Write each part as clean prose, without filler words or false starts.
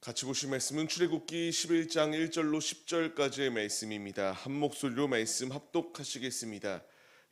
같이 보실 말씀은 출애굽기 11장 1절로 10절까지의 말씀입니다. 한 목소리로 말씀 합독하시겠습니다.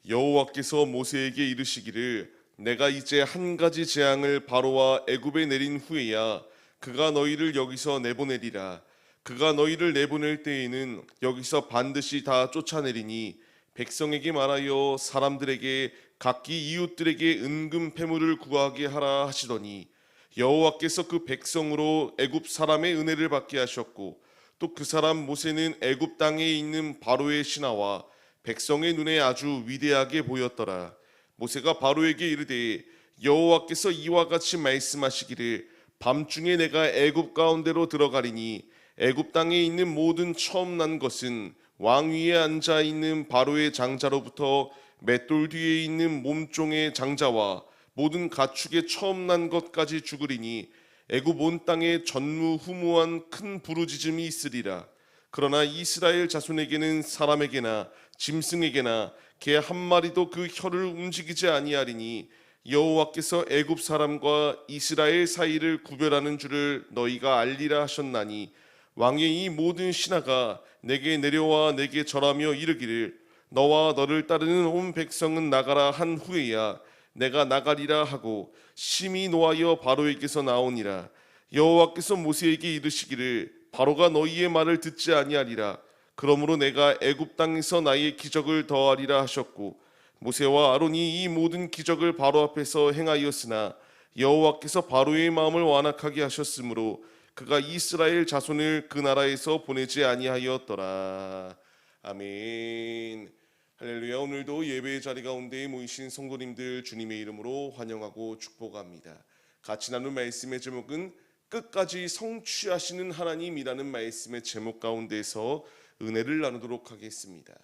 여호와께서 모세에게 이르시기를 내가 이제 한 가지 재앙을 바로와 애굽에 내린 후에야 그가 너희를 여기서 내보내리라. 그가 너희를 내보낼 때에는 여기서 반드시 다 쫓아내리니 백성에게 말하여 사람들에게 각기 이웃들에게 은금 패물을 구하게 하라 하시더니 여호와께서 그 백성으로 애굽 사람의 은혜를 받게 하셨고 또 그 사람 모세는 애굽 땅에 있는 바로의 신하와 백성의 눈에 아주 위대하게 보였더라. 모세가 바로에게 이르되 여호와께서 이와 같이 말씀하시기를 밤중에 내가 애굽 가운데로 들어가리니 애굽 땅에 있는 모든 처음 난 것은 왕 위에 앉아 있는 바로의 장자로부터 맷돌 뒤에 있는 몸종의 장자와 모든 가축의 처음 난 것까지 죽으리니 애굽 온 땅에 전무후무한 큰 부르짖음이 있으리라. 그러나 이스라엘 자손에게는 사람에게나 짐승에게나 개 한 마리도 그 혀를 움직이지 아니하리니 여호와께서 애굽 사람과 이스라엘 사이를 구별하는 줄을 너희가 알리라 하셨나니 왕의 이 모든 신하가 내게 내려와 내게 절하며 이르기를 너와 너를 따르는 온 백성은 나가라 한 후에야 내가 나가리라 하고 심히 노하여 바로에게서 나오니라. 여호와께서 모세에게 이르시기를 바로가 너희의 말을 듣지 아니하리라. 그러므로 내가 애굽 땅에서 나의 기적을 더하리라 하셨고 모세와 아론이 이 모든 기적을 바로 앞에서 행하였으나 여호와께서 바로의 마음을 완악하게 하셨으므로 그가 이스라엘 자손을 그 나라에서 보내지 아니하였더라. 아멘. 할렐루야. 오늘도 예배의 자리 가운데 모이신 성도님들 주님의 이름으로 환영하고 축복합니다. 같이 나눌 말씀의 제목은 끝까지 성취하시는 하나님이라는 말씀의 제목 가운데서 은혜를 나누도록 하겠습니다.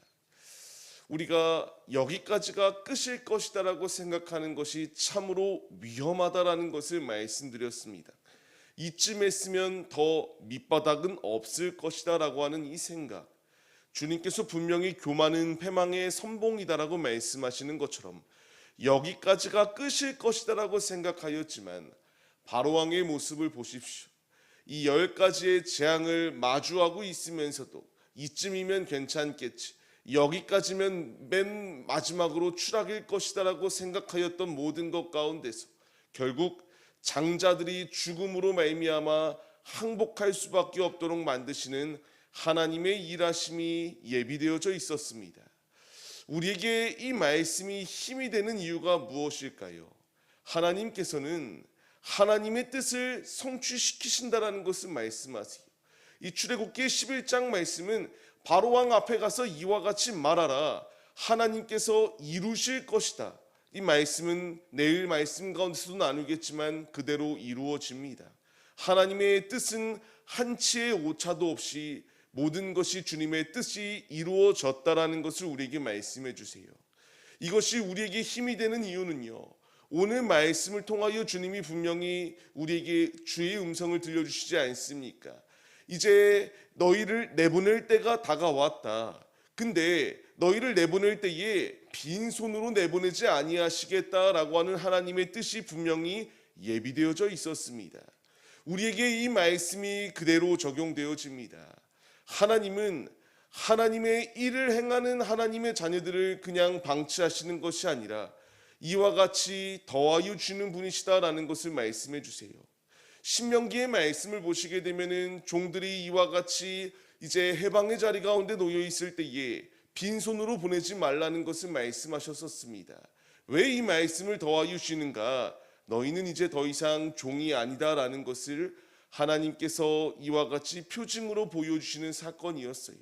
우리가 여기까지가 끝일 것이다라고 생각하는 것이 참으로 위험하다라는 것을 말씀드렸습니다. 이쯤 했으면 더 밑바닥은 없을 것이다라고 하는 이 생각, 주님께서 분명히 교만은 패망의 선봉이다라고 말씀하시는 것처럼 여기까지가 끝일 것이다라고 생각하였지만 바로왕의 모습을 보십시오. 이 10가지의 재앙을 마주하고 있으면서도 이쯤이면 괜찮겠지, 여기까지면 맨 마지막으로 추락일 것이다라고 생각하였던 모든 것 가운데서 결국 장자들이 죽음으로 말미암아 항복할 수밖에 없도록 만드시는 하나님의 일하심이 예비되어져 있었습니다. 우리에게 이 말씀이 힘이 되는 이유가 무엇일까요? 하나님께서는 하나님의 뜻을 성취시키신다라는 것을 말씀하세요. 이 출애굽기 11장 말씀은 바로왕 앞에 가서 이와 같이 말하라, 하나님께서 이루실 것이다. 이 말씀은 내일 말씀 가운데서도 나누겠지만 그대로 이루어집니다. 하나님의 뜻은 한치의 오차도 없이 모든 것이 주님의 뜻이 이루어졌다라는 것을 우리에게 말씀해 주세요. 이것이 우리에게 힘이 되는 이유는요, 오늘 말씀을 통하여 주님이 분명히 우리에게 주의 음성을 들려주시지 않습니까? 이제 너희를 내보낼 때가 다가왔다. 근데 너희를 내보낼 때에 빈손으로 내보내지 아니하시겠다라고 하는 하나님의 뜻이 분명히 예비되어져 있었습니다. 우리에게 이 말씀이 그대로 적용되어집니다. 하나님은 하나님의 일을 행하는 하나님의 자녀들을 그냥 방치하시는 것이 아니라 이와 같이 더하여 주는 분이시다라는 것을 말씀해 주세요. 신명기의 말씀을 보시게 되면은 종들이 이와 같이 이제 해방의 자리 가운데 놓여 있을 때에 빈손으로 보내지 말라는 것을 말씀하셨었습니다. 왜 이 말씀을 더하여 주시는가? 너희는 이제 더 이상 종이 아니다라는 것을 하나님께서 이와 같이 표징으로 보여주시는 사건이었어요.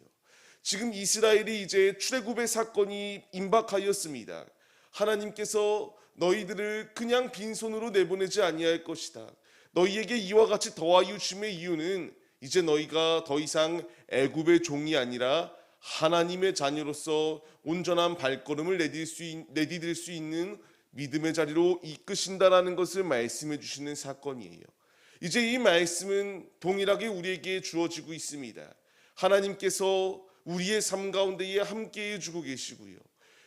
지금 이스라엘이 이제 출애굽의 사건이 임박하였습니다. 하나님께서 너희들을 그냥 빈손으로 내보내지 아니할 것이다. 너희에게 이와 같이 더하여 주심의 이유는 이제 너희가 더 이상 애굽의 종이 아니라 하나님의 자녀로서 온전한 발걸음을 내디딜 수 있는 믿음의 자리로 이끄신다라는 것을 말씀해 주시는 사건이에요. 이제 이 말씀은 동일하게 우리에게 주어지고 있습니다. 하나님께서 우리의 삶 가운데에 함께해 주고 계시고요,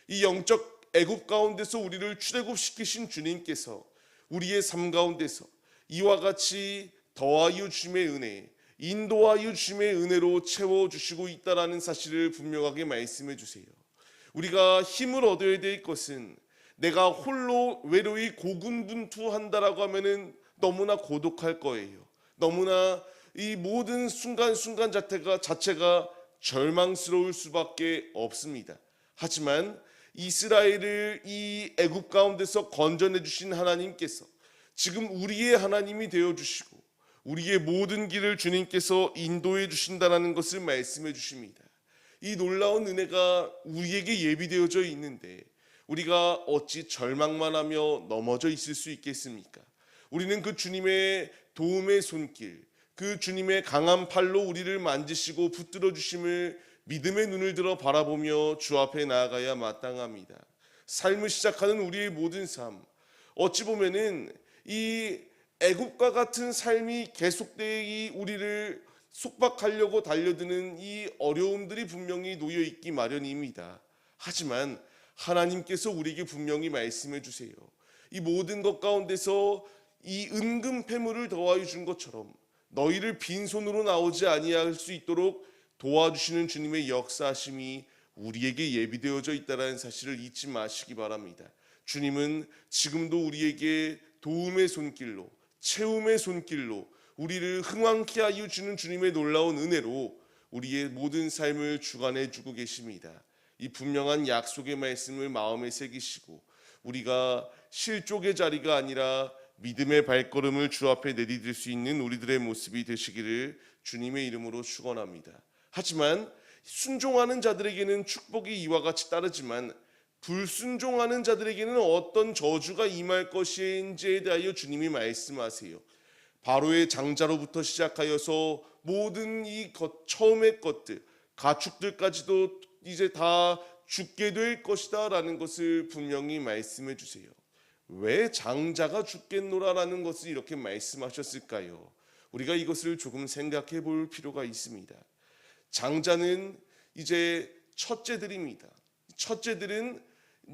이 영적 애굽 가운데서 우리를 출애굽시키신 주님께서 우리의 삶 가운데서 이와 같이 더하여 주심의 은혜, 인도하여 주심의 은혜로 채워주시고 있다라는 사실을 분명하게 말씀해 주세요. 우리가 힘을 얻어야 될 것은 내가 홀로 외로이 고군분투한다라고 하면은 너무나 고독할 거예요. 너무나 이 모든 순간순간 자체가 절망스러울 수밖에 없습니다. 하지만 이스라엘을 이 애굽 가운데서 건져내 주신 하나님께서 지금 우리의 하나님이 되어 주시고 우리의 모든 길을 주님께서 인도해 주신다라는 것을 말씀해 주십니다. 이 놀라운 은혜가 우리에게 예비되어져 있는데 우리가 어찌 절망만 하며 넘어져 있을 수 있겠습니까? 우리는 그 주님의 도움의 손길, 그 주님의 강한 팔로 우리를 만지시고 붙들어 주심을 믿음의 눈을 들어 바라보며 주 앞에 나아가야 마땅합니다. 삶을 시작하는 우리의 모든 삶, 어찌 보면은 이 애굽과 같은 삶이 계속되이 우리를 속박하려고 달려드는 이 어려움들이 분명히 놓여 있기 마련입니다. 하지만 하나님께서 우리에게 분명히 말씀해 주세요. 이 모든 것 가운데서 이 은금 패물을 더하여 준 것처럼 너희를 빈손으로 나오지 아니할 수 있도록 도와주시는 주님의 역사하심이 우리에게 예비되어져 있다는 사실을 잊지 마시기 바랍니다. 주님은 지금도 우리에게 도움의 손길로, 채움의 손길로 우리를 흥왕케 하여 주는 주님의 놀라운 은혜로 우리의 모든 삶을 주관해 주고 계십니다. 이 분명한 약속의 말씀을 마음에 새기시고 우리가 실족의 자리가 아니라 믿음의 발걸음을 주 앞에 내디딜 수 있는 우리들의 모습이 되시기를 주님의 이름으로 축원합니다. 하지만 순종하는 자들에게는 축복이 이와 같이 따르지만 불순종하는 자들에게는 어떤 저주가 임할 것인지에 대하여 주님이 말씀하세요. 바로의 장자로부터 시작하여서 모든 이 처음의 것들, 가축들까지도 이제 다 죽게 될 것이다 라는 것을 분명히 말씀해 주세요. 왜 장자가 죽겠노라라는 것을 이렇게 말씀하셨을까요? 우리가 이것을 조금 생각해 볼 필요가 있습니다. 장자는 이제 첫째들입니다. 첫째들은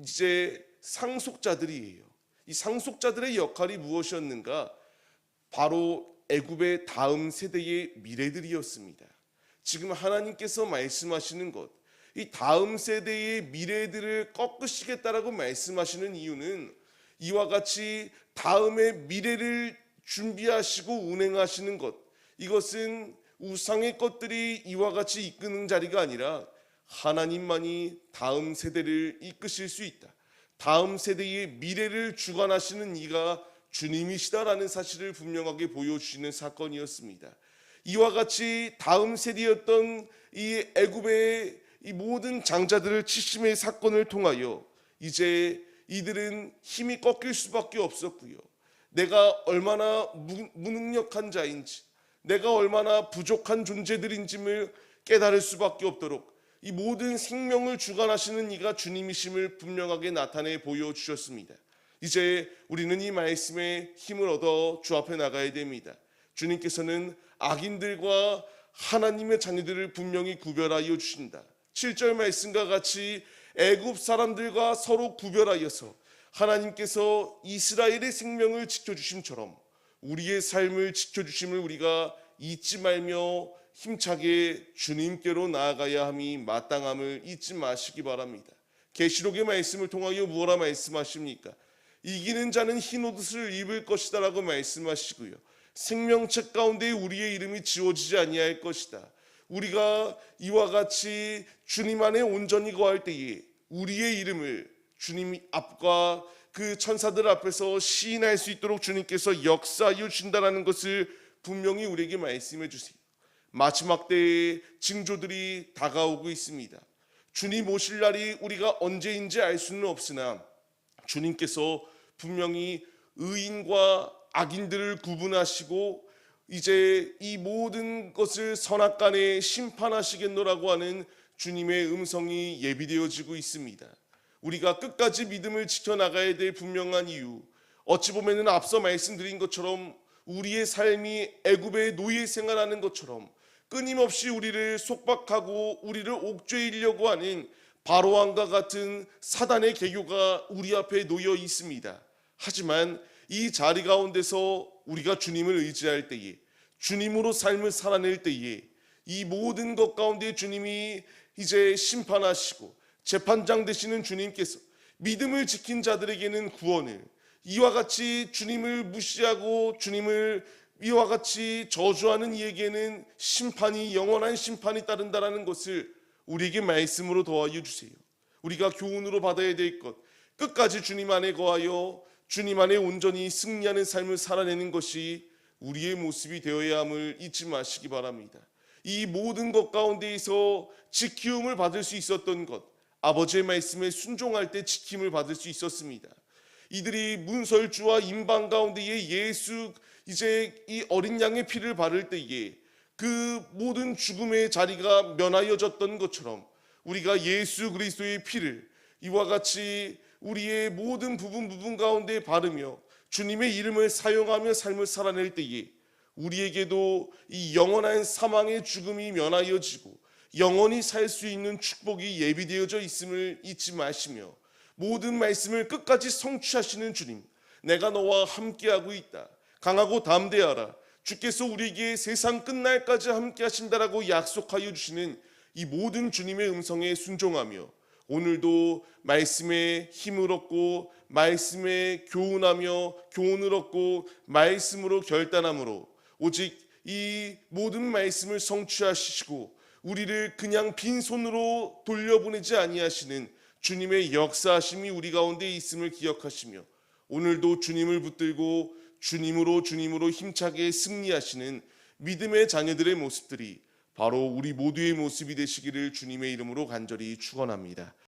이제 상속자들이에요. 이 상속자들의 역할이 무엇이었는가? 바로 애굽의 다음 세대의 미래들이었습니다. 지금 하나님께서 말씀하시는 것, 이 다음 세대의 미래들을 꺾으시겠다라고 말씀하시는 이유는 이와 같이 다음의 미래를 준비하시고 운행하시는 것, 이것은 우상의 것들이 이와 같이 이끄는 자리가 아니라 하나님만이 다음 세대를 이끄실 수 있다. 다음 세대의 미래를 주관하시는 이가 주님이시다라는 사실을 분명하게 보여주시는 사건이었습니다. 이와 같이 다음 세대였던 이 애굽의 이 모든 장자들을 치심의 사건을 통하여 이제 이들은 힘이 꺾일 수밖에 없었고요. 내가 얼마나 무능력한 자인지, 내가 얼마나 부족한 존재들인지를 깨달을 수밖에 없도록 이 모든 생명을 주관하시는 이가 주님이심을 분명하게 나타내 보여주셨습니다. 이제 우리는 이 말씀에 힘을 얻어 주 앞에 나가야 됩니다. 주님께서는 악인들과 하나님의 자녀들을 분명히 구별하여 주신다. 7절 말씀과 같이 애굽 사람들과 서로 구별하여서 하나님께서 이스라엘의 생명을 지켜주심처럼 우리의 삶을 지켜주심을 우리가 잊지 말며 힘차게 주님께로 나아가야 함이 마땅함을 잊지 마시기 바랍니다. 계시록의 말씀을 통하여 무엇라 말씀하십니까? 이기는 자는 흰 옷을 입을 것이다 라고 말씀하시고요. 생명책 가운데 우리의 이름이 지워지지 아니할 것이다. 우리가 이와 같이 주님 안에 온전히 거할 때에 우리의 이름을 주님 앞과 그 천사들 앞에서 시인할 수 있도록 주님께서 역사하여 주신다는 것을 분명히 우리에게 말씀해 주세요. 마지막 때의 징조들이 다가오고 있습니다. 주님 오실 날이 우리가 언제인지 알 수는 없으나 주님께서 분명히 의인과 악인들을 구분하시고 이제 이 모든 것을 선악간에 심판하시겠노라고 하는 주님의 음성이 예비되어지고 있습니다. 우리가 끝까지 믿음을 지켜나가야 될 분명한 이유, 어찌 보면 앞서 말씀드린 것처럼 우리의 삶이 애굽의 노예 생활하는 것처럼 끊임없이 우리를 속박하고 우리를 옥죄이려고 하는 바로왕과 같은 사단의 계교가 우리 앞에 놓여 있습니다. 하지만 이 자리 가운데서 우리가 주님을 의지할 때에 주님으로 삶을 살아낼 때에 이 모든 것 가운데 주님이 이제 심판하시고 재판장 되시는 주님께서 믿음을 지킨 자들에게는 구원을, 이와 같이 주님을 무시하고 주님을 이와 같이 저주하는 이에게는 심판이, 영원한 심판이 따른다라는 것을 우리에게 말씀으로 도와여 주세요. 우리가 교훈으로 받아야 될 것, 끝까지 주님 안에 거하여 주님 안에 온전히 승리하는 삶을 살아내는 것이 우리의 모습이 되어야 함을 잊지 마시기 바랍니다. 이 모든 것 가운데에서 지키움을 받을 수 있었던 것, 아버지의 말씀에 순종할 때 지킴을 받을 수 있었습니다. 이들이 문설주와 임방 가운데에 예수 이제 이 어린 양의 피를 바를 때에 그 모든 죽음의 자리가 면하여졌던 것처럼 우리가 예수 그리스도의 피를 이와 같이 우리의 모든 부분 가운데 바르며 주님의 이름을 사용하며 삶을 살아낼 때에 우리에게도 이 영원한 사망의 죽음이 면하여지고 영원히 살 수 있는 축복이 예비되어져 있음을 잊지 마시며 모든 말씀을 끝까지 성취하시는 주님, 내가 너와 함께하고 있다, 강하고 담대하라, 주께서 우리에게 세상 끝날까지 함께 하신다라고 약속하여 주시는 이 모든 주님의 음성에 순종하며 오늘도 말씀에 힘을 얻고 말씀에 교훈하며 교훈을 얻고 말씀으로 결단함으로 오직 이 모든 말씀을 성취하시고 우리를 그냥 빈손으로 돌려보내지 아니하시는 주님의 역사하심이 우리 가운데 있음을 기억하시며 오늘도 주님을 붙들고 주님으로 힘차게 승리하시는 믿음의 자녀들의 모습들이 바로 우리 모두의 모습이 되시기를 주님의 이름으로 간절히 축원합니다.